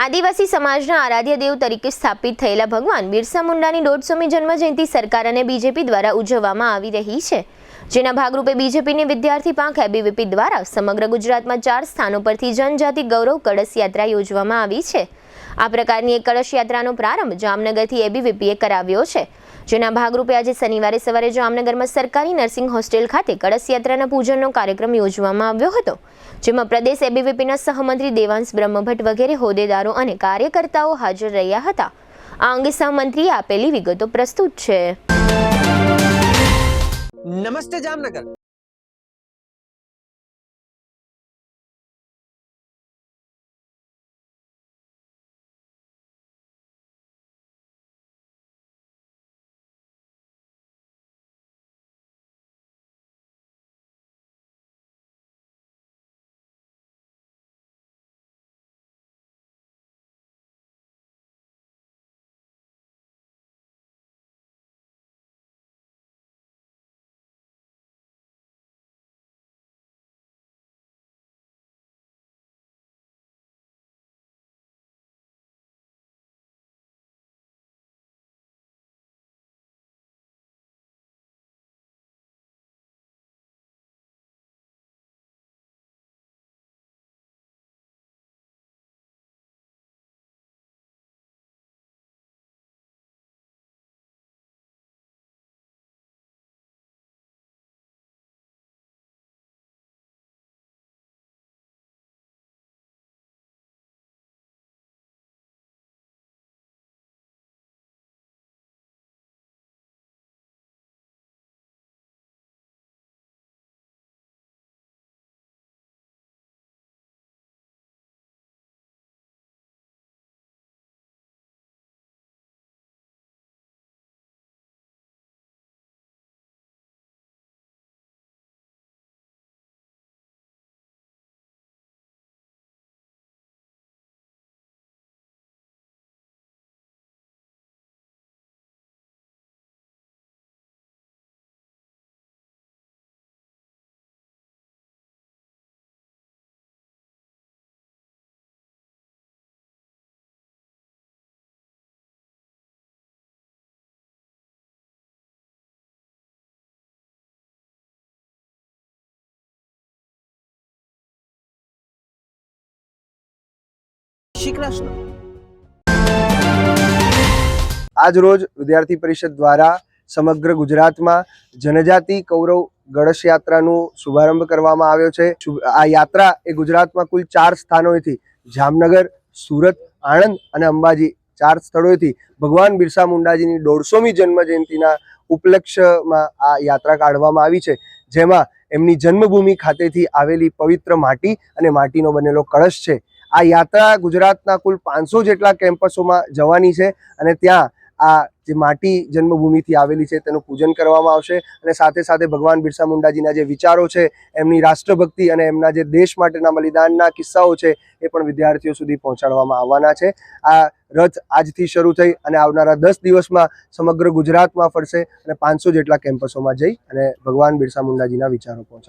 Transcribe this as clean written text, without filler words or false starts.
આદિવાસી સમાજના આરાધ્ય દેવ તરીકે સ્થાપિત થયેલા ભગવાન બિરસા મુંડાની 150મી જન્મજયંતિ સરકાર અને બીજેપી દ્વારા ઉજવવામાં આવી રહી છે, જેના ભાગરૂપે બીજેપીની વિદ્યાર્થી પાંખ એબીવીપી દ્વારા સમગ્ર ગુજરાતમાં 4 સ્થાનો પરથી જનજાતિ ગૌરવ કળશ યાત્રા યોજવામાં આવી છે। આ પ્રકારની એક કળશ યાત્રાનો પ્રારંભ જામનગરથી એબીવીપીએ કરાવ્યો છે, જેના ભાગરૂપે આજે શનિવારે સવારે જામનગરમાં સરકારી નર્સિંગ હોસ્ટેલ ખાતે કળશ યાત્રાના પૂજનનો કાર્યક્રમ યોજવામાં આવ્યો હતો, જેમાં પ્રદેશ એબીવીપીના સહમંત્રી દેવાંશ બ્રહ્મભટ્ટ વગેરે હોદ્દેદારો અને કાર્યકર્તાઓ હાજર રહ્યા હતા। આ અંગે સહમંત્રીએ આપેલી વિગતો પ્રસ્તુત છે। નમસ્તે જામનગર। શ્રી કૃષ્ણ। આજ રોજ વિદ્યાર્થી પરિષદ દ્વારા સમગ્ર ગુજરાતમાં જનજાતિ ગૌરવ કળશ યાત્રાનું શુભારંભ કરવામાં આવ્યો છે। આ યાત્રા એ ગુજરાતમાં કુલ 4 સ્થાનોએથી જામનગર, સુરત, આણંદ અને અંબાજી 4 સ્થળોએથી ભગવાન બિરસા મુંડાજીની 150મી જન્મજયંતિના ઉપલક્ષ્યમાં આ યાત્રા કાઢવામાં આવી છે, જેમાં એમની જન્મભૂમિ ખાતેથી આવેલી પવિત્ર માટી અને માટીનો બનેલો કળશ છે। આ યાત્રા ગુજરાતના કુલ 500 જેટલા કેમ્પસોમાં જવાની છે અને ત્યાં આ જે માટી જન્મભૂમિથી આવેલી છે તેનું પૂજન કરવામાં આવશે અને સાથે સાથે ભગવાન બિરસા મુંડાજીના જે વિચારો છે, એમની રાષ્ટ્રભક્તિ અને એમના જે દેશ માટેના બલિદાનના કિસ્સાઓ છે એ પણ વિદ્યાર્થીઓ સુધી પહોંચાડવામાં આવવાના છે। આ રથ આજથી શરૂ થઈ અને આવનારા 10 દિવસમાં સમગ્ર ગુજરાતમાં ફરશે અને 500 જેટલા કેમ્પસોમાં જઈ અને ભગવાન બિરસા મુંડાજીના વિચારો પહોંચાડશે।